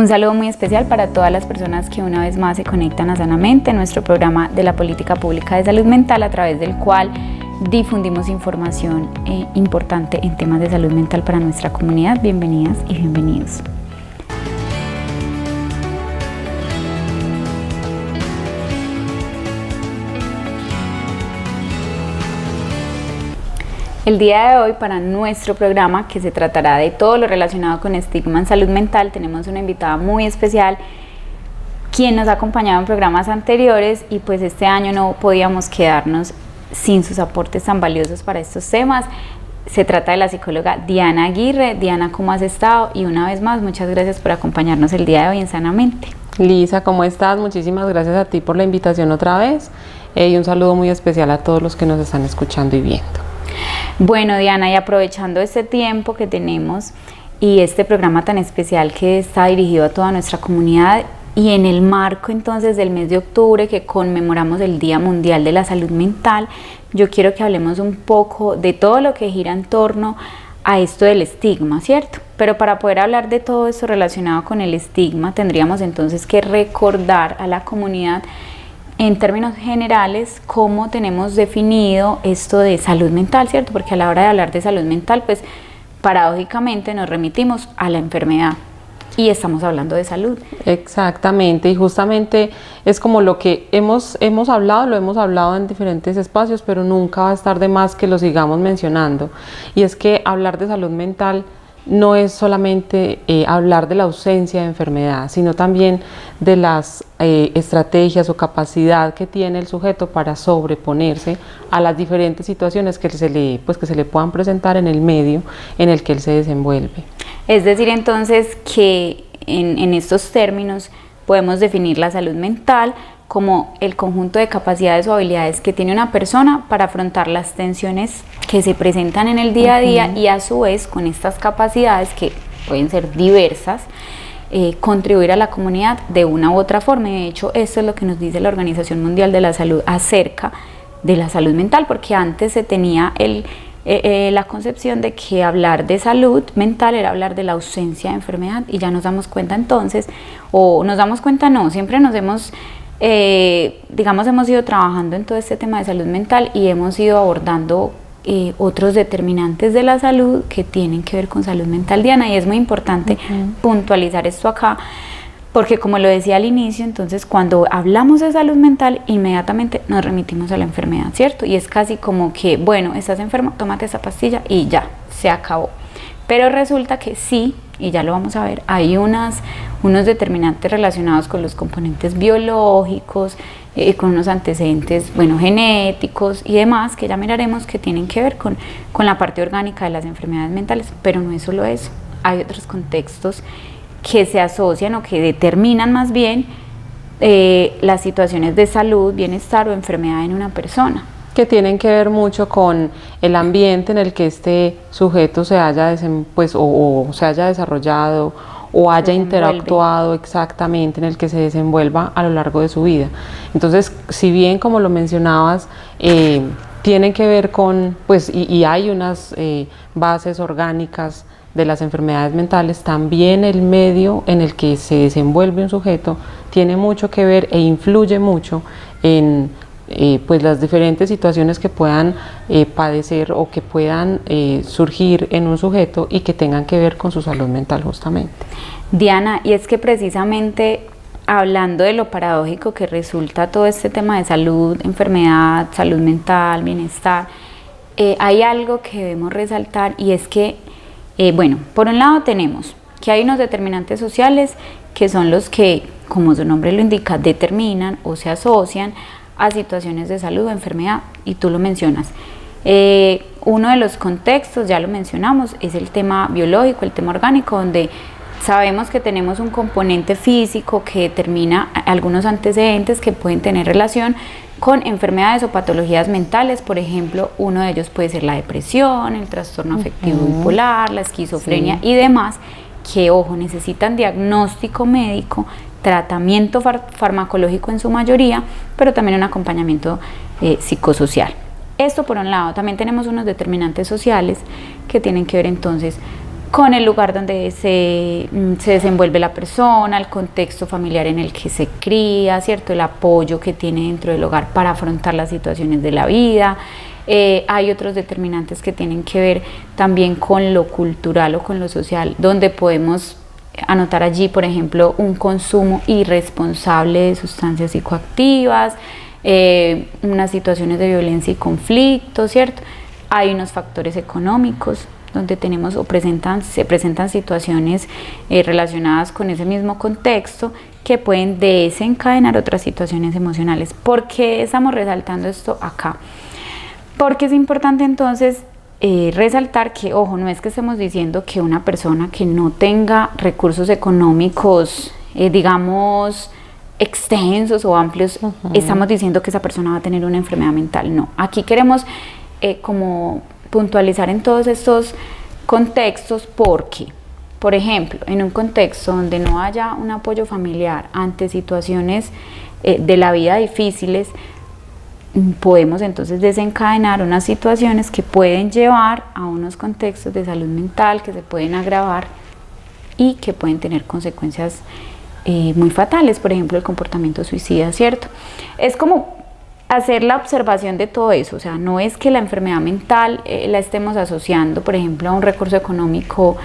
Un saludo muy especial para todas las personas que una vez más se conectan a Sanamente, nuestro programa de la política pública de salud mental, a través del cual difundimos información importante en temas de salud mental para nuestra comunidad. Bienvenidas y bienvenidos. El día de hoy, para nuestro programa, que se tratará de todo lo relacionado con estigma en salud mental, tenemos una invitada muy especial, quien nos ha acompañado en programas anteriores, y pues este año no podíamos quedarnos sin sus aportes tan valiosos para estos temas. Se trata de la psicóloga Diana Aguirre. Diana, ¿cómo has estado? Y una vez más, muchas gracias por acompañarnos el día de hoy en Sanamente. Lisa, ¿cómo estás? Muchísimas gracias a ti por la invitación otra vez, y un saludo muy especial a todos los que nos están escuchando y viendo. Bueno, Diana, y aprovechando este tiempo que tenemos y este programa tan especial que está dirigido a toda nuestra comunidad, y en el marco entonces del mes de octubre, que conmemoramos el Día Mundial de la Salud Mental, yo quiero que hablemos un poco de todo lo que gira en torno a esto del estigma, ¿cierto? Pero para poder hablar de todo esto relacionado con el estigma, tendríamos entonces que recordar a la comunidad en términos generales cómo tenemos definido esto de salud mental, ¿cierto? Porque a la hora de hablar de salud mental, pues paradójicamente nos remitimos a la enfermedad y estamos hablando de salud. Exactamente, y justamente es como lo que hemos hablado, lo hemos hablado en diferentes espacios, pero nunca va a estar de más que lo sigamos mencionando. Y es que hablar de salud mental no es solamente hablar de la ausencia de enfermedad, sino también de las estrategias o capacidad que tiene el sujeto para sobreponerse a las diferentes situaciones que se le puedan presentar en el medio en el que él se desenvuelve. Es decir, entonces, que en estos términos podemos definir la salud mental como el conjunto de capacidades o habilidades que tiene una persona para afrontar las tensiones que se presentan en el día a día, y a su vez, con estas capacidades, que pueden ser diversas, contribuir a la comunidad de una u otra forma. Y de hecho, esto es lo que nos dice la Organización Mundial de la Salud acerca de la salud mental, porque antes se tenía la concepción de que hablar de salud mental era hablar de la ausencia de enfermedad, y ya nos damos cuenta entonces, o nos damos cuenta no, siempre nos hemos hemos ido trabajando en todo este tema de salud mental y hemos ido abordando otros determinantes de la salud que tienen que ver con salud mental, Diana, y es muy importante puntualizar esto acá, porque como lo decía al inicio, entonces cuando hablamos de salud mental inmediatamente nos remitimos a la enfermedad, ¿cierto? Y es casi como que, bueno, estás enfermo, tómate esa pastilla y ya, se acabó. Pero resulta que sí, y ya lo vamos a ver, hay unos determinantes relacionados con los componentes biológicos, con unos antecedentes, genéticos y demás, que ya miraremos, que tienen que ver con la parte orgánica de las enfermedades mentales. Pero no es solo eso, hay otros contextos que se asocian o que determinan más bien las situaciones de salud, bienestar o enfermedad en una persona, que tienen que ver mucho con el ambiente en el que este sujeto se haya se haya desarrollado o haya interactuado, exactamente, en el que se desenvuelva a lo largo de su vida. Entonces, si bien, como lo mencionabas, tienen que ver con, y hay unas bases orgánicas de las enfermedades mentales, también el medio en el que se desenvuelve un sujeto tiene mucho que ver e influye mucho en las diferentes situaciones que puedan padecer o que puedan surgir en un sujeto y que tengan que ver con su salud mental, justamente. Diana, y es que precisamente hablando de lo paradójico que resulta todo este tema de salud, enfermedad, salud mental, bienestar, hay algo que debemos resaltar, y es que, por un lado tenemos que hay unos determinantes sociales que son los que, como su nombre lo indica, determinan o se asocian a situaciones de salud o enfermedad, y tú lo mencionas. Uno de los contextos, ya lo mencionamos, es el tema biológico, el tema orgánico, donde sabemos que tenemos un componente físico que determina algunos antecedentes que pueden tener relación con enfermedades o patologías mentales. Por ejemplo, uno de ellos puede ser la depresión, el trastorno afectivo bipolar, la esquizofrenia y demás, que, ojo, necesitan diagnóstico médico, tratamiento farmacológico en su mayoría, pero también un acompañamiento psicosocial. Esto por un lado. También tenemos unos determinantes sociales que tienen que ver entonces con el lugar donde se desenvuelve la persona, el contexto familiar en el que se cría, ¿cierto? El apoyo que tiene dentro del hogar para afrontar las situaciones de la vida. Hay otros determinantes que tienen que ver también con lo cultural o con lo social, donde podemos anotar allí, por ejemplo, un consumo irresponsable de sustancias psicoactivas, unas situaciones de violencia y conflicto, ¿cierto? Hay unos factores económicos donde tenemos se presentan situaciones relacionadas con ese mismo contexto que pueden desencadenar otras situaciones emocionales. ¿Por qué estamos resaltando esto acá? Porque es importante entonces resaltar que, ojo, no es que estemos diciendo que una persona que no tenga recursos económicos, digamos, extensos o amplios, estamos diciendo que esa persona va a tener una enfermedad mental. No, aquí queremos como puntualizar en todos estos contextos porque, por ejemplo, en un contexto donde no haya un apoyo familiar ante situaciones de la vida difíciles, podemos entonces desencadenar unas situaciones que pueden llevar a unos contextos de salud mental que se pueden agravar y que pueden tener consecuencias muy fatales, por ejemplo el comportamiento suicida, ¿cierto? Es como hacer la observación de todo eso, o sea, no es que la enfermedad mental la estemos asociando, por ejemplo, a un recurso económico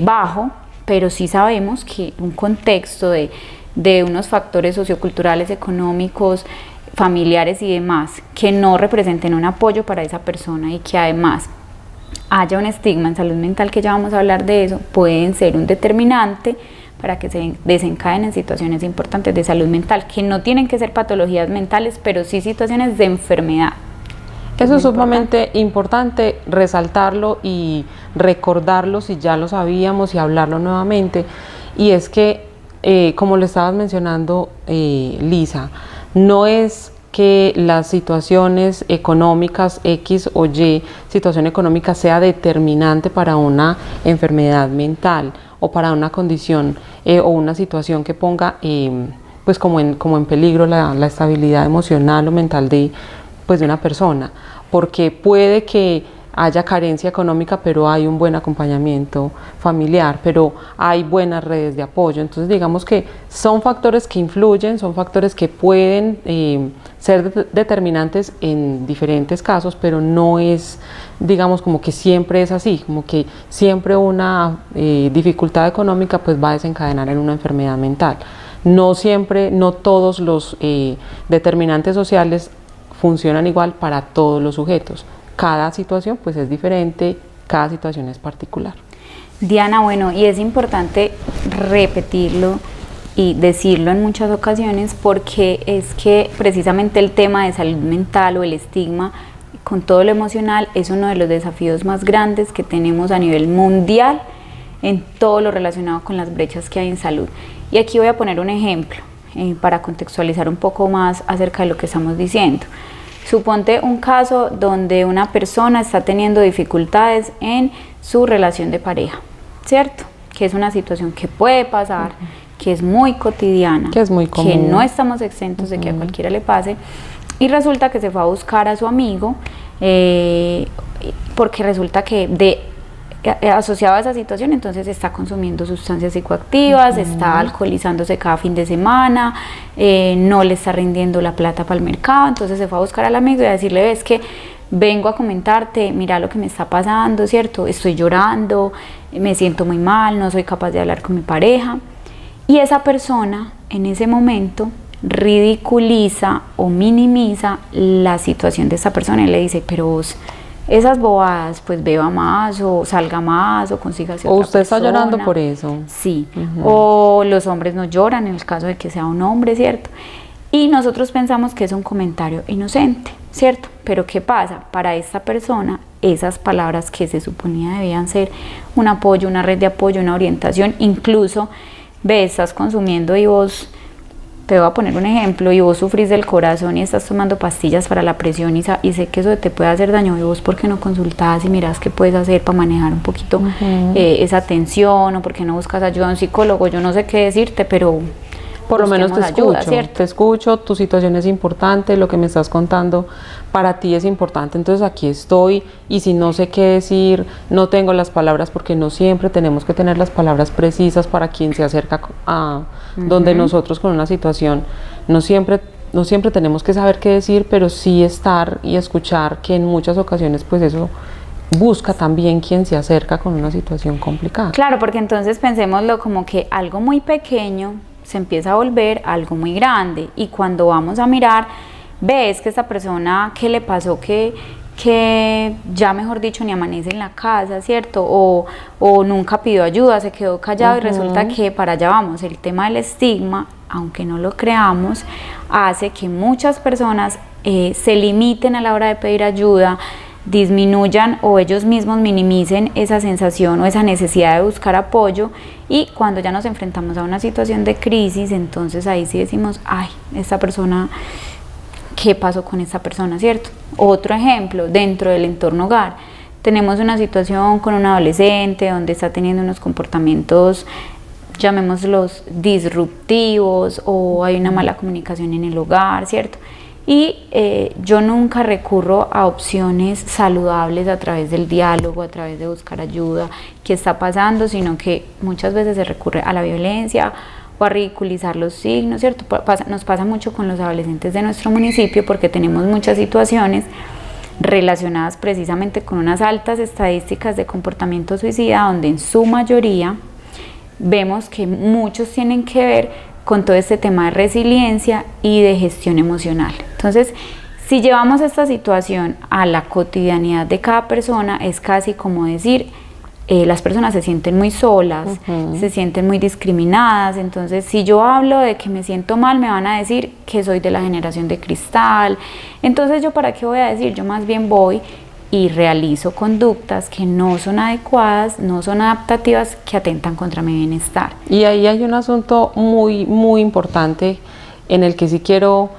bajo, pero sí sabemos que un contexto de unos factores socioculturales, económicos, familiares y demás, que no representen un apoyo para esa persona y que además haya un estigma en salud mental, que ya vamos a hablar de eso, pueden ser un determinante para que se desencadenen situaciones importantes de salud mental, que no tienen que ser patologías mentales, pero sí situaciones de enfermedad. Eso es sumamente importante resaltarlo y recordarlo si ya lo sabíamos y hablarlo nuevamente. Y es que, como lo estabas mencionando, Lisa, no es que las situaciones económicas X o Y, situación económica sea determinante para una enfermedad mental o para una condición o una situación que ponga pues como en peligro la estabilidad emocional o mental de una persona, porque puede que haya carencia económica, pero hay un buen acompañamiento familiar, pero hay buenas redes de apoyo. Entonces digamos que son factores que influyen, son factores que pueden ser determinantes en diferentes casos, pero no es, digamos, como que siempre es así, como que siempre una dificultad económica pues va a desencadenar en una enfermedad mental. No siempre, no todos los determinantes sociales funcionan igual para todos los sujetos. Cada situación pues es diferente, cada situación es particular. Diana, bueno, y es importante repetirlo y decirlo en muchas ocasiones porque es que precisamente el tema de salud mental o el estigma con todo lo emocional es uno de los desafíos más grandes que tenemos a nivel mundial en todo lo relacionado con las brechas que hay en salud. Y aquí voy a poner un ejemplo para contextualizar un poco más acerca de lo que estamos diciendo. Suponte un caso donde una persona está teniendo dificultades en su relación de pareja, ¿cierto? Que es una situación que puede pasar, que es muy cotidiana, que es muy común, que no estamos exentos de que a cualquiera le pase, y resulta que se fue a buscar a su amigo, porque resulta que asociado a esa situación, entonces está consumiendo sustancias psicoactivas, está alcoholizándose cada fin de semana, no le está rindiendo la plata para el mercado, entonces se fue a buscar al amigo y a decirle, ves que vengo a comentarte, mira lo que me está pasando, ¿cierto? Estoy llorando, me siento muy mal, no soy capaz de hablar con mi pareja. Y esa persona en ese momento ridiculiza o minimiza la situación de esa persona y le dice, pero vos, esas bobadas, pues beba más o salga más o consígase otra persona. O usted está llorando por eso. Sí, o los hombres no lloran en el caso de que sea un hombre, ¿cierto? Y nosotros pensamos que es un comentario inocente, ¿cierto? Pero ¿qué pasa? Para esta persona, esas palabras que se suponía debían ser un apoyo, una red de apoyo, una orientación, incluso, ves, estás consumiendo y vos... Te voy a poner un ejemplo, y vos sufrís del corazón y estás tomando pastillas para la presión y sé que eso te puede hacer daño, y vos ¿por qué no consultás y mirás qué puedes hacer para manejar un poquito esa tensión? O ¿por qué no buscas ayuda a un psicólogo? Yo no sé qué decirte, pero Por lo menos te ayuda, escucho, ¿cierto? te escucho, tu situación es importante, lo que me estás contando para ti es importante, entonces aquí estoy y si no sé qué decir, no tengo las palabras, porque no siempre tenemos que tener las palabras precisas para quien se acerca a donde nosotros con una situación, no siempre tenemos que saber qué decir, pero sí estar y escuchar, que en muchas ocasiones pues eso busca también quien se acerca con una situación complicada. Claro, porque entonces pensémoslo como que algo muy pequeño se empieza a volver algo muy grande, y cuando vamos a mirar, ves que esta persona, ¿qué le pasó? Que ya mejor dicho ni amanece en la casa, ¿cierto? O nunca pidió ayuda, se quedó callado, y resulta que para allá vamos, el tema del estigma, aunque no lo creamos, hace que muchas personas se limiten a la hora de pedir ayuda, disminuyan o ellos mismos minimicen esa sensación o esa necesidad de buscar apoyo, y cuando ya nos enfrentamos a una situación de crisis, entonces ahí sí decimos, ay, esta persona, ¿qué pasó con esta persona, cierto? Otro ejemplo, dentro del entorno hogar, tenemos una situación con un adolescente donde está teniendo unos comportamientos, llamémoslos disruptivos, o hay una mala comunicación en el hogar, ¿cierto? Y yo nunca recurro a opciones saludables a través del diálogo, a través de buscar ayuda, qué está pasando, sino que muchas veces se recurre a la violencia o a ridiculizar los signos, ¿cierto? Nos pasa mucho con los adolescentes de nuestro municipio, porque tenemos muchas situaciones relacionadas precisamente con unas altas estadísticas de comportamiento suicida, donde en su mayoría vemos que muchos tienen que ver con todo este tema de resiliencia y de gestión emocional. Entonces, si llevamos esta situación a la cotidianidad de cada persona, es casi como decir, las personas se sienten muy solas, se sienten muy discriminadas. Entonces, si yo hablo de que me siento mal, me van a decir que soy de la generación de cristal. Entonces, ¿yo para qué voy a decir? Yo más bien voy y realizo conductas que no son adecuadas, no son adaptativas, que atentan contra mi bienestar. Y ahí hay un asunto muy, muy importante en el que sí quiero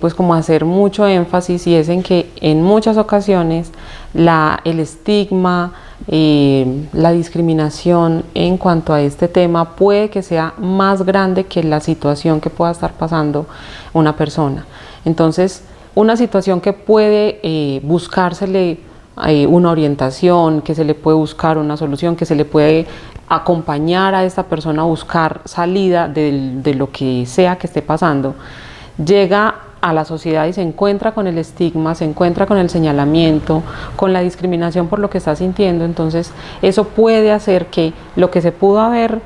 pues como hacer mucho énfasis, y es en que en muchas ocasiones el estigma, la discriminación en cuanto a este tema puede que sea más grande que la situación que pueda estar pasando una persona. Entonces, una situación que puede buscársele una orientación, que se le puede buscar una solución, que se le puede acompañar a esta persona a buscar salida de lo que sea que esté pasando, llega a la sociedad y se encuentra con el estigma, se encuentra con el señalamiento, con la discriminación por lo que está sintiendo. Entonces eso puede hacer que lo que se pudo haber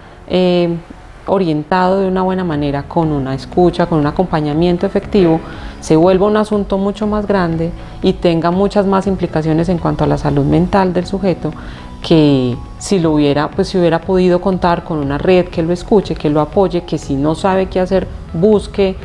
orientado de una buena manera, con una escucha, con un acompañamiento efectivo, se vuelva un asunto mucho más grande y tenga muchas más implicaciones en cuanto a la salud mental del sujeto, que si lo hubiera, pues si hubiera podido contar con una red que lo escuche, que lo apoye, que si no sabe qué hacer, busque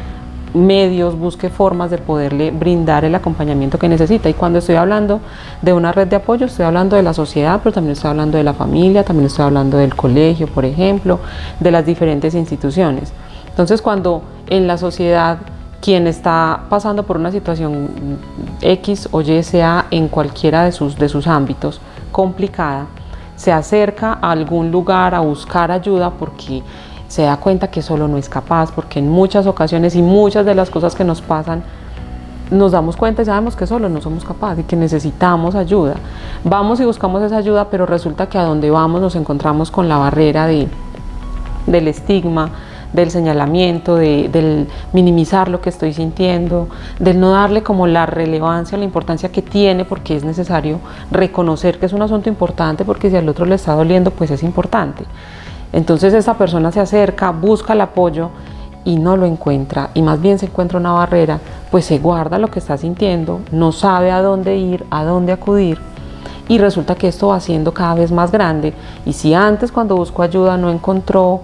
medios, busque formas de poderle brindar el acompañamiento que necesita. Y cuando estoy hablando de una red de apoyo, estoy hablando de la sociedad, pero también estoy hablando de la familia, también estoy hablando del colegio, por ejemplo, de las diferentes instituciones. Entonces, cuando en la sociedad quien está pasando por una situación X o Y, sea en cualquiera de sus ámbitos complicada, se acerca a algún lugar a buscar ayuda porque se da cuenta que solo no es capaz, porque en muchas ocasiones y muchas de las cosas que nos pasan, nos damos cuenta y sabemos que solo no somos capaces y que necesitamos ayuda. Vamos y buscamos esa ayuda, pero resulta que a donde vamos nos encontramos con la barrera del estigma, del señalamiento, del minimizar lo que estoy sintiendo, del no darle como la relevancia, la importancia que tiene, porque es necesario reconocer que es un asunto importante, porque si al otro le está doliendo, pues es importante. Entonces esta persona se acerca, busca el apoyo y no lo encuentra, y más bien se encuentra una barrera, pues se guarda lo que está sintiendo, no sabe a dónde ir, a dónde acudir, y resulta que esto va siendo cada vez más grande. Y si antes, cuando buscó ayuda, no encontró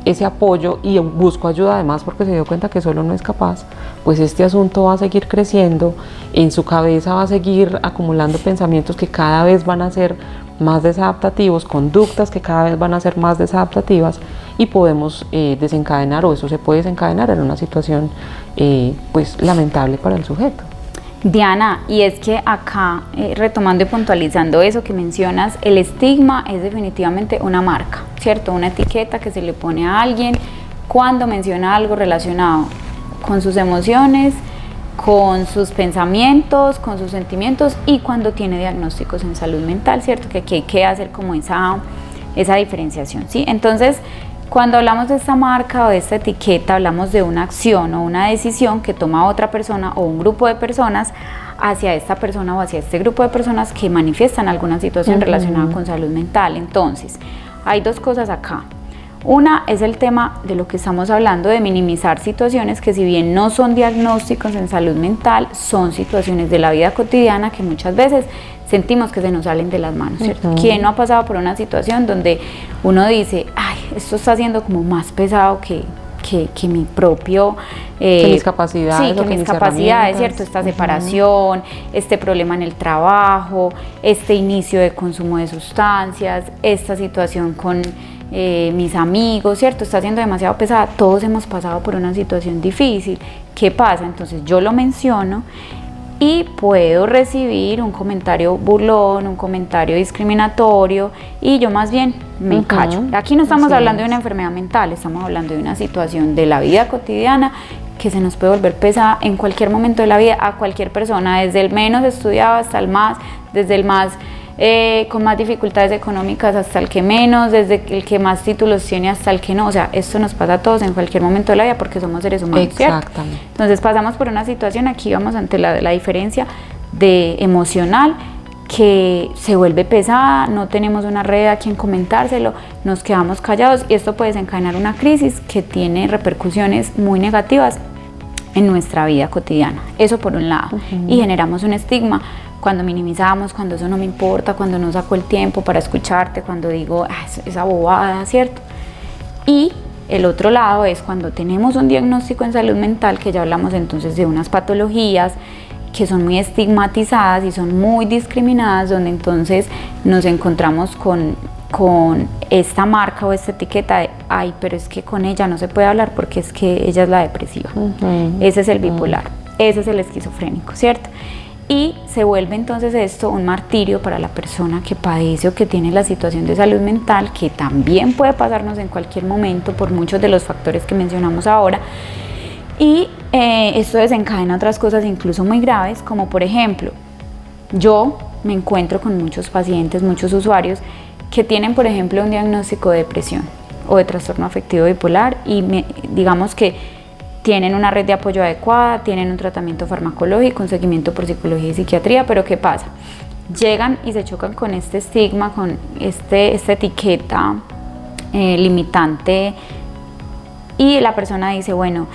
ese apoyo y buscó ayuda además porque se dio cuenta que solo no es capaz, pues este asunto va a seguir creciendo, en su cabeza va a seguir acumulando pensamientos que cada vez van a ser más desadaptativos, conductas que cada vez van a ser más desadaptativas, y podemos desencadenar, o eso se puede desencadenar en una situación pues lamentable para el sujeto. Diana, y es que acá, retomando y puntualizando eso que mencionas, el estigma es definitivamente una marca, ¿cierto? Una etiqueta que se le pone a alguien cuando menciona algo relacionado con sus emociones, con sus pensamientos, con sus sentimientos y cuando tiene diagnósticos en salud mental, ¿cierto? Que aquí hay que hacer como esa diferenciación, ¿sí? Entonces, cuando hablamos de esta marca o de esta etiqueta, hablamos de una acción o una decisión que toma otra persona o un grupo de personas hacia esta persona o hacia este grupo de personas que manifiestan alguna situación relacionada con salud mental. Entonces, hay dos cosas acá. Una es el tema de lo que estamos hablando de minimizar situaciones que si bien no son diagnósticos en salud mental, son situaciones de la vida cotidiana que muchas veces sentimos que se nos salen de las manos, ¿cierto? ¿Quién no ha pasado por una situación donde uno dice, ay, esto está siendo como más pesado que mi propio... que mis capacidades. Sí, que mis capacidades, ¿cierto? Esta separación, este problema en el trabajo, este inicio de consumo de sustancias, esta situación con mis amigos, ¿cierto? Está siendo demasiado pesada. Todos hemos pasado por una situación difícil. ¿Qué pasa? Entonces yo lo menciono y puedo recibir un comentario burlón, un comentario discriminatorio y yo más bien me callo. Aquí no estamos hablando de una enfermedad mental, estamos hablando de una situación de la vida cotidiana que se nos puede volver pesada en cualquier momento de la vida a cualquier persona, desde el menos estudiado hasta el más, desde el más con más dificultades económicas hasta el que menos, desde el que más títulos tiene hasta el que no. O sea, esto nos pasa a todos en cualquier momento de la vida porque somos seres humanos, ¿cierto? Entonces pasamos por una situación, aquí vamos ante la diferencia de emocional que se vuelve pesada, no tenemos una red a quien comentárselo, nos quedamos callados y esto puede desencadenar una crisis que tiene repercusiones muy negativas en nuestra vida cotidiana. Eso por un lado. Y generamos un estigma cuando minimizamos, cuando eso no me importa, cuando no saco el tiempo para escucharte, cuando digo, esa bobada, ¿cierto? Y el otro lado es cuando tenemos un diagnóstico en salud mental, que ya hablamos entonces de unas patologías que son muy estigmatizadas y son muy discriminadas, donde entonces nos encontramos con esta marca o esta etiqueta de, ay, pero es que con ella no se puede hablar porque es que ella es la depresiva. Ese es el bipolar, ese es el esquizofrénico, ¿cierto? Y se vuelve entonces esto un martirio para la persona que padece o que tiene la situación de salud mental, que también puede pasarnos en cualquier momento por muchos de los factores que mencionamos ahora. Y esto desencadena otras cosas incluso muy graves, como por ejemplo, yo me encuentro con muchos pacientes, muchos usuarios que tienen, por ejemplo, un diagnóstico de depresión o de trastorno afectivo bipolar y digamos que tienen una red de apoyo adecuada, tienen un tratamiento farmacológico, un seguimiento por psicología y psiquiatría, pero ¿qué pasa? Llegan y se chocan con este estigma, con esta etiqueta limitante y la persona dice, bueno,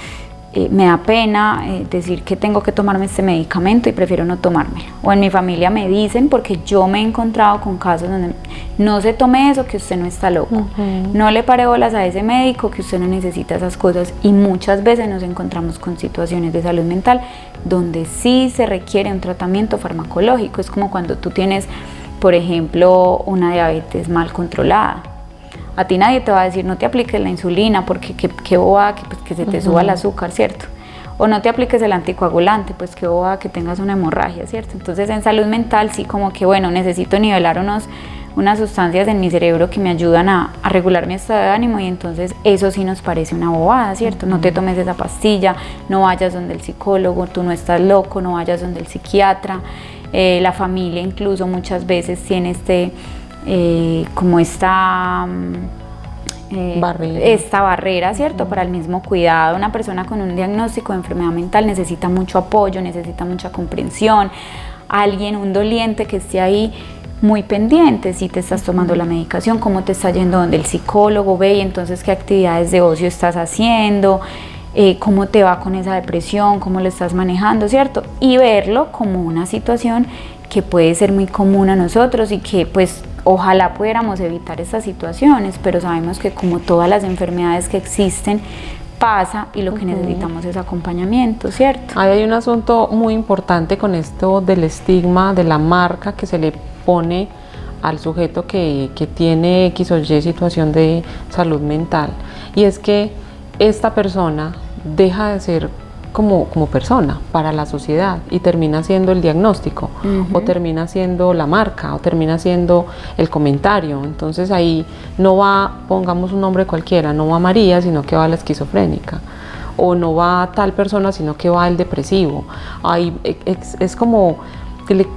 me da pena decir que tengo que tomarme este medicamento y prefiero no tomármelo. O en mi familia me dicen, porque yo me he encontrado con casos donde no se tome eso, que usted no está loco, no le pare bolas a ese médico, que usted no necesita esas cosas. Y muchas veces nos encontramos con situaciones de salud mental donde sí se requiere un tratamiento farmacológico. Es como cuando tú tienes, por ejemplo, una diabetes mal controlada. A ti nadie te va a decir, no te apliques la insulina porque qué boba que se te suba el azúcar, ¿cierto? O no te apliques el anticoagulante, pues qué boba que tengas una hemorragia, ¿cierto? Entonces en salud mental sí como que, bueno, necesito nivelar unas sustancias en mi cerebro que me ayudan a regular mi estado de ánimo y entonces eso sí nos parece una bobada, ¿cierto? No te tomes esa pastilla, no vayas donde el psicólogo, tú no estás loco, no vayas donde el psiquiatra. La familia incluso muchas veces tiene como esta barrera, ¿cierto? Para el mismo cuidado. Una persona con un diagnóstico de enfermedad mental necesita mucho apoyo, necesita mucha comprensión, alguien, un doliente que esté ahí muy pendiente, si te estás tomando la medicación, cómo te está yendo donde el psicólogo, ve y entonces qué actividades de ocio estás haciendo, cómo te va con esa depresión, cómo lo estás manejando, ¿cierto? Y verlo como una situación que puede ser muy común a nosotros y que pues ojalá pudiéramos evitar estas situaciones, pero sabemos que como todas las enfermedades que existen, pasa y lo que necesitamos es acompañamiento, ¿cierto? Ahí hay un asunto muy importante con esto del estigma, de la marca que se le pone al sujeto que tiene X o Y situación de salud mental, y es que esta persona deja de ser como persona, para la sociedad, y termina siendo el diagnóstico, o termina siendo la marca, o termina siendo el comentario. Entonces ahí no va, pongamos un nombre cualquiera, no va María, sino que va la esquizofrénica, o no va tal persona, sino que va el depresivo. Ahí es como que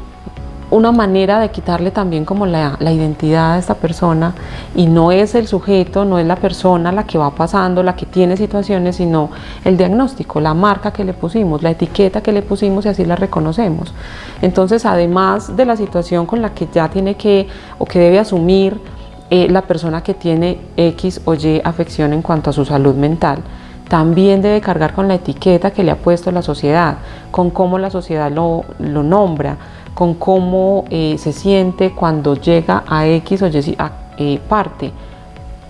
una manera de quitarle también como la identidad a esta persona, y no es el sujeto, no es la persona la que va pasando, la que tiene situaciones, sino el diagnóstico, la marca que le pusimos, la etiqueta que le pusimos, y así la reconocemos. Entonces, además de la situación con la que ya tiene que o que debe asumir la persona que tiene X o Y afección en cuanto a su salud mental, también debe cargar con la etiqueta que le ha puesto la sociedad, con cómo la sociedad lo nombra, con cómo se siente cuando llega a X o Y parte.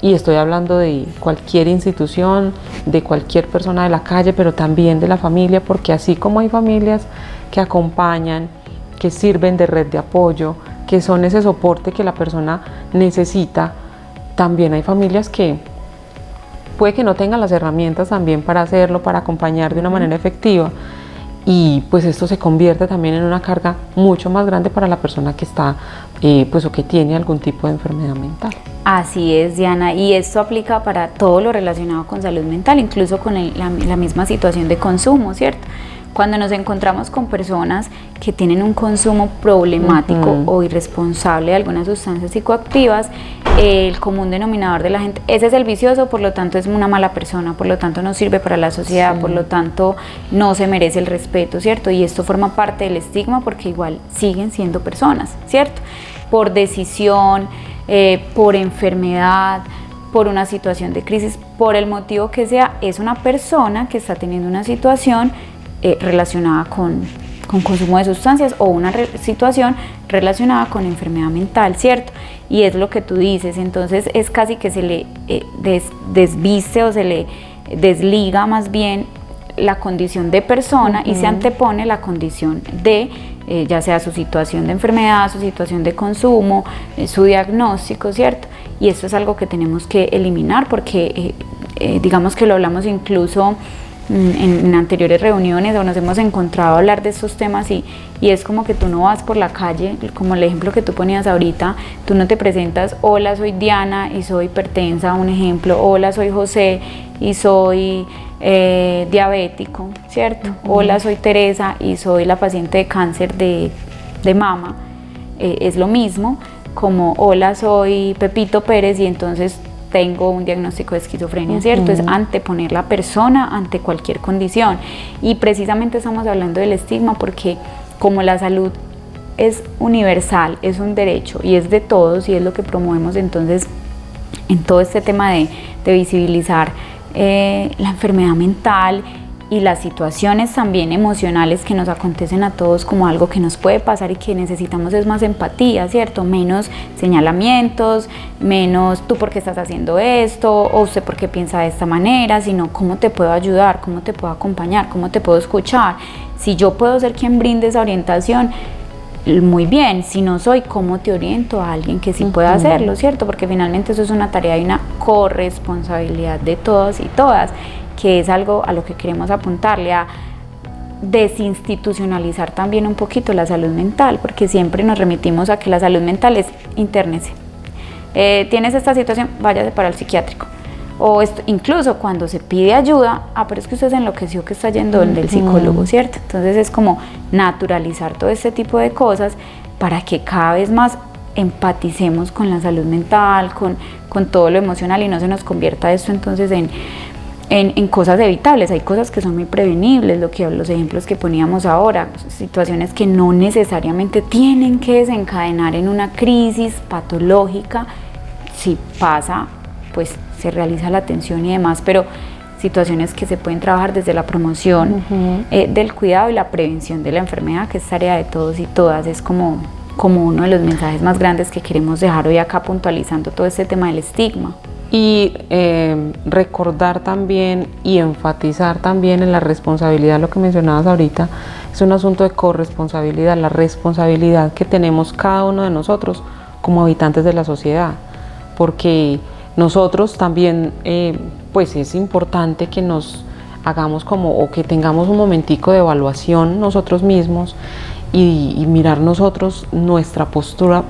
Y estoy hablando de cualquier institución, de cualquier persona de la calle, pero también de la familia, porque así como hay familias que acompañan, que sirven de red de apoyo, que son ese soporte que la persona necesita, también hay familias que puede que no tengan las herramientas también para hacerlo, para acompañar de una manera efectiva, y pues esto se convierte también en una carga mucho más grande para la persona que está pues o que tiene algún tipo de enfermedad mental. Así es, Diana, y esto aplica para todo lo relacionado con salud mental, incluso con la misma situación de consumo, ¿cierto? Cuando nos encontramos con personas que tienen un consumo problemático o irresponsable de algunas sustancias psicoactivas, el común denominador de la gente, ese es el vicioso, por lo tanto es una mala persona, por lo tanto no sirve para la sociedad, por lo tanto no se merece el respeto, ¿cierto? Y esto forma parte del estigma, porque igual siguen siendo personas, ¿cierto? Por decisión, por enfermedad, por una situación de crisis, por el motivo que sea, es una persona que está teniendo una situación relacionada con consumo de sustancias, o una situación relacionada con enfermedad mental, ¿cierto? Y es lo que tú dices, entonces es casi que se le desviste o se le desliga más bien la condición de persona y se antepone la condición de ya sea su situación de enfermedad, su situación de consumo, su diagnóstico, ¿cierto? Y esto es algo que tenemos que eliminar, porque digamos que lo hablamos incluso en anteriores reuniones, o nos hemos encontrado a hablar de estos temas, y es como que tú no vas por la calle, como el ejemplo que tú ponías ahorita, tú no te presentas: hola, soy Diana y soy hipertensa, un ejemplo; hola, soy José y soy diabético, ¿cierto? Hola, soy Teresa y soy la paciente de cáncer de mama. Es lo mismo como: hola, soy Pepito Pérez y entonces tengo un diagnóstico de esquizofrenia, ¿cierto? Es anteponer la persona ante cualquier condición. Y precisamente estamos hablando del estigma porque como la salud es universal, es un derecho y es de todos, y es lo que promovemos entonces en todo este tema de visibilizar la enfermedad mental y las situaciones también emocionales que nos acontecen a todos como algo que nos puede pasar y que necesitamos es más empatía, ¿cierto? Menos señalamientos, menos tú por qué estás haciendo esto, o usted por qué piensa de esta manera, sino cómo te puedo ayudar, cómo te puedo acompañar, cómo te puedo escuchar. Si yo puedo ser quien brinde esa orientación, muy bien; si no soy, ¿cómo te oriento a alguien que sí pueda hacerlo, ¿cierto? Porque finalmente eso es una tarea y una corresponsabilidad de todos y todas, que es algo a lo que queremos apuntarle, a desinstitucionalizar también un poquito la salud mental, porque siempre nos remitimos a que la salud mental es internese. Tienes esta situación, váyase para el psiquiátrico. O incluso cuando se pide ayuda, pero es que usted se enloqueció, que está yendo del psicólogo, ¿cierto? Entonces es como naturalizar todo este tipo de cosas para que cada vez más empaticemos con la salud mental, con todo lo emocional, y no se nos convierta esto entonces en cosas evitables. Hay cosas que son muy prevenibles, los ejemplos que poníamos ahora, situaciones que no necesariamente tienen que desencadenar en una crisis patológica. Si pasa, pues se realiza la atención y demás, pero situaciones que se pueden trabajar desde la promoción del cuidado y la prevención de la enfermedad, que es tarea de todos y todas. Es como uno de los mensajes más grandes que queremos dejar hoy acá, puntualizando todo este tema del estigma. Y recordar también y enfatizar también en la responsabilidad, lo que mencionabas ahorita, es un asunto de corresponsabilidad, la responsabilidad que tenemos cada uno de nosotros como habitantes de la sociedad, porque nosotros también, pues es importante que nos hagamos como, o que tengamos un momentico de evaluación nosotros mismos y mirar nosotros nuestra postura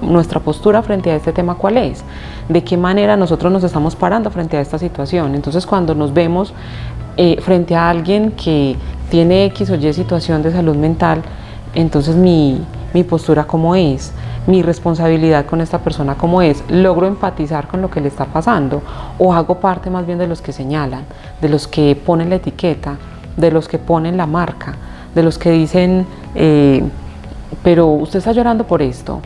frente a este tema, cuál es, de qué manera nosotros nos estamos parando frente a esta situación. Entonces, cuando nos vemos frente a alguien que tiene X o Y situación de salud mental, entonces mi postura cómo es, mi responsabilidad con esta persona cómo es, logro empatizar con lo que le está pasando, o hago parte más bien de los que señalan, de los que ponen la etiqueta, de los que ponen la marca, de los que dicen pero usted está llorando por esto,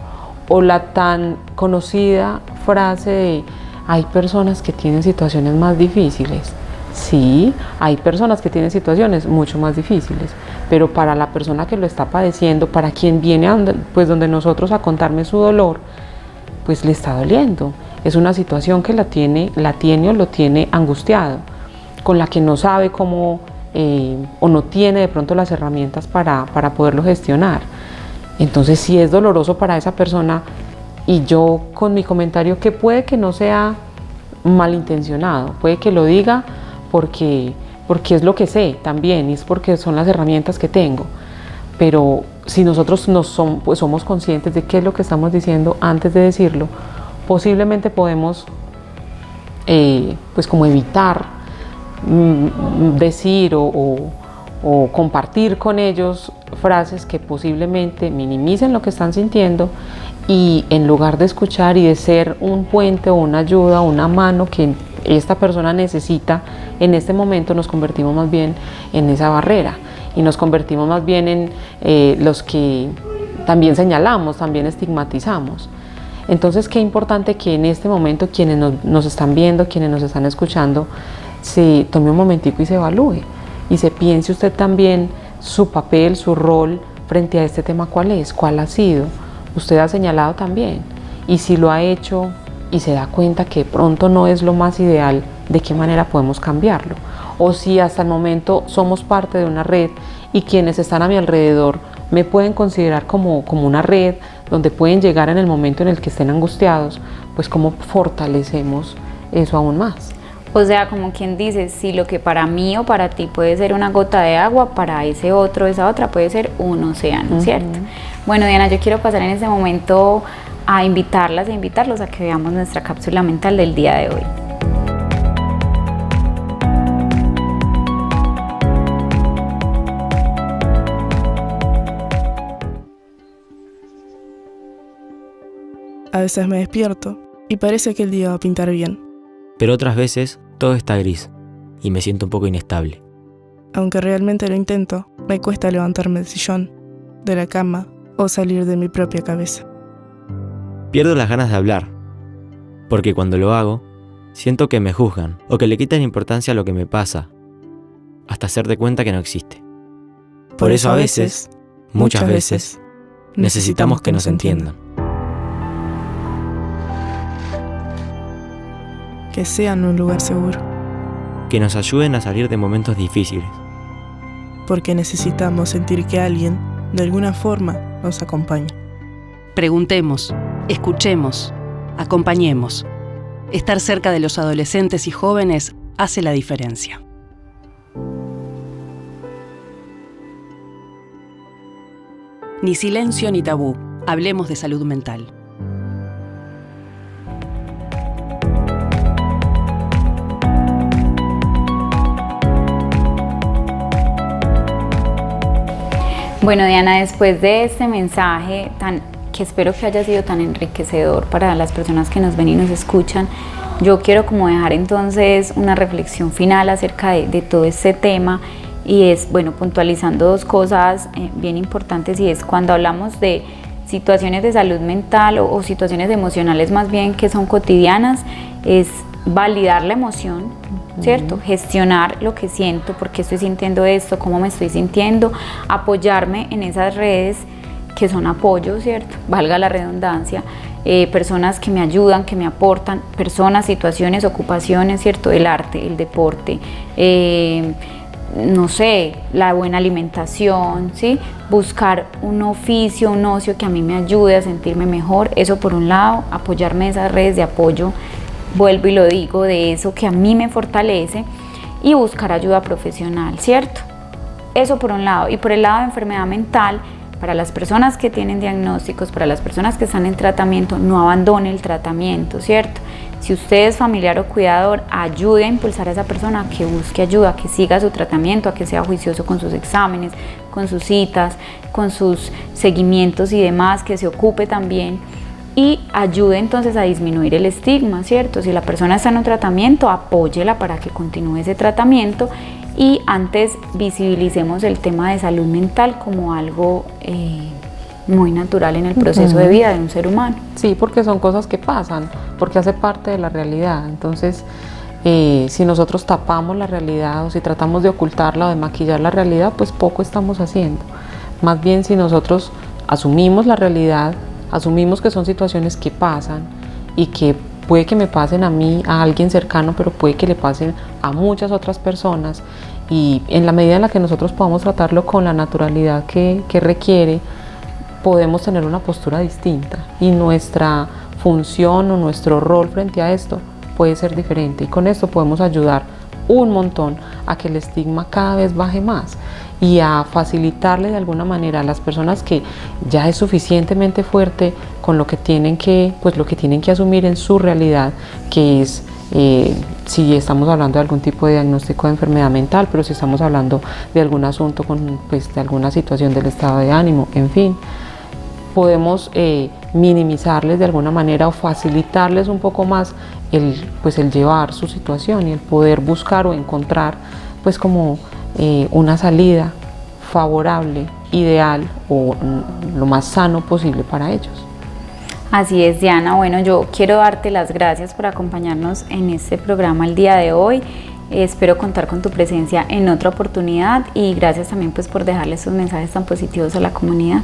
o la tan conocida frase de hay personas que tienen situaciones más difíciles. Sí, hay personas que tienen situaciones mucho más difíciles, pero para la persona que lo está padeciendo, para quien viene donde nosotros a contarme su dolor, pues le está doliendo. Es una situación que la tiene o lo tiene angustiado, con la que no sabe cómo o no tiene de pronto las herramientas para poderlo gestionar. Entonces, si es doloroso para esa persona, y yo con mi comentario, que puede que no sea malintencionado, puede que lo diga porque es lo que sé también, y es porque son las herramientas que tengo, pero si nosotros pues somos conscientes de qué es lo que estamos diciendo antes de decirlo, posiblemente podemos pues como evitar decir o compartir con ellos frases que posiblemente minimicen lo que están sintiendo, y en lugar de escuchar y de ser un puente o una ayuda o una mano que esta persona necesita en este momento, nos convertimos más bien en esa barrera y nos convertimos más bien en los que también señalamos, también estigmatizamos. Entonces, qué importante que en este momento quienes nos están viendo, quienes nos están escuchando, se tome un momentico y se evalúe y se piense usted también su papel, su rol frente a este tema, cuál es, cuál ha sido. Usted ha señalado también, y si lo ha hecho y se da cuenta que de pronto no es lo más ideal, ¿de qué manera podemos cambiarlo? O si hasta el momento somos parte de una red y quienes están a mi alrededor me pueden considerar como una red donde pueden llegar en el momento en el que estén angustiados, pues cómo fortalecemos eso aún más. O sea, como quien dice, si lo que para mí o para ti puede ser una gota de agua, para ese otro, esa otra puede ser un océano, ¿cierto? Bueno, Diana, yo quiero pasar en este momento a invitarlas e invitarlos a que veamos nuestra cápsula mental del día de hoy. A veces me despierto y parece que el día va a pintar bien. Pero otras veces todo está gris y me siento un poco inestable. Aunque realmente lo intento, me cuesta levantarme del sillón, de la cama o salir de mi propia cabeza. Pierdo las ganas de hablar, porque cuando lo hago, siento que me juzgan o que le quitan importancia a lo que me pasa, hasta hacerte cuenta que no existe. Por eso a veces, muchas veces, necesitamos que nos entiendan. Que sean un lugar seguro. Que nos ayuden a salir de momentos difíciles. Porque necesitamos sentir que alguien, de alguna forma, nos acompaña. Preguntemos, escuchemos, acompañemos. Estar cerca de los adolescentes y jóvenes hace la diferencia. Ni silencio ni tabú. Hablemos de salud mental. Bueno, Diana, después de este mensaje que espero que haya sido tan enriquecedor para las personas que nos ven y nos escuchan, yo quiero como dejar entonces una reflexión final acerca de todo este tema, y es, bueno, puntualizando dos cosas bien importantes, y es cuando hablamos de situaciones de salud mental o situaciones emocionales más bien que son cotidianas, es validar la emoción, ¿cierto? Gestionar lo que siento, por qué estoy sintiendo esto, cómo me estoy sintiendo, apoyarme en esas redes que son apoyo, ¿cierto? Valga la redundancia, personas que me ayudan, que me aportan, personas, situaciones, ocupaciones, ¿cierto? El arte, el deporte, no sé, la buena alimentación, ¿sí? Buscar un oficio, un ocio que a mí me ayude a sentirme mejor, eso por un lado, apoyarme en esas redes de apoyo, vuelvo y lo digo, de eso que a mí me fortalece. y buscar ayuda profesional, ¿cierto? Eso por un lado. Y por el lado de enfermedad mental, para las personas que tienen diagnósticos, para las personas que están en tratamiento, no abandone el tratamiento, ¿cierto? Si usted es familiar o cuidador, ayude a impulsar a esa persona a que busque ayuda, a que siga su tratamiento, a que sea juicioso con sus exámenes, con sus citas, con sus seguimientos y demás, que se ocupe también y ayude entonces a disminuir el estigma, ¿cierto? Si la persona está en un tratamiento, apóyela para que continúe ese tratamiento y antes visibilicemos el tema de salud mental como algo muy natural en el proceso de vida de un ser humano. Sí, porque son cosas que pasan, porque hace parte de la realidad. Entonces, si nosotros tapamos la realidad o si tratamos de ocultarla o de maquillar la realidad, pues poco estamos haciendo. Más bien, si nosotros asumimos la realidad, asumimos que son situaciones que pasan y que puede que me pasen a mí, a alguien cercano, pero puede que le pasen a muchas otras personas, y en la medida en la que nosotros podamos tratarlo con la naturalidad que requiere, podemos tener una postura distinta y nuestra función o nuestro rol frente a esto puede ser diferente, y con esto podemos ayudar un montón a que el estigma cada vez baje más y a facilitarle de alguna manera a las personas que ya es suficientemente fuerte con lo que tienen que, pues lo que tienen que asumir en su realidad, que es si estamos hablando de algún tipo de diagnóstico de enfermedad mental, pero si estamos hablando de algún asunto con, pues, de alguna situación del estado de ánimo, en fin, podemos minimizarles de alguna manera o facilitarles un poco más el llevar su situación y el poder buscar o encontrar pues como una salida favorable, ideal o lo más sano posible para ellos. Así es, Diana. Bueno, yo quiero darte las gracias por acompañarnos en este programa el día de hoy. Espero contar con tu presencia en otra oportunidad y gracias también pues por dejarle estos mensajes tan positivos a la comunidad.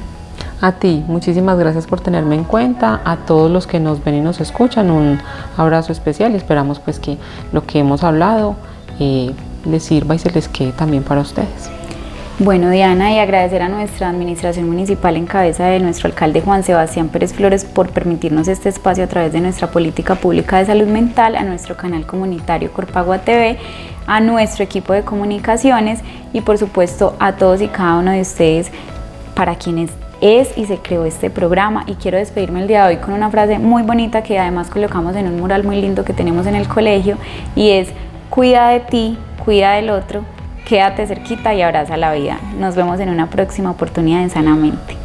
A ti, muchísimas gracias por tenerme en cuenta. A todos los que nos ven y nos escuchan, un abrazo especial y esperamos pues que lo que hemos hablado les sirva y se les quede también para ustedes. Bueno, Diana, y agradecer a nuestra administración municipal en cabeza de nuestro alcalde Juan Sebastián Pérez Flores por permitirnos este espacio a través de nuestra política pública de salud mental, a nuestro canal comunitario Corpagua TV, a nuestro equipo de comunicaciones y por supuesto a todos y cada uno de ustedes para quienes es y se creó este programa. Y quiero despedirme el día de hoy con una frase muy bonita que además colocamos en un mural muy lindo que tenemos en el colegio y es: cuida de ti, cuida del otro, quédate cerquita y abraza la vida. Nos vemos en una próxima oportunidad en Sanamente.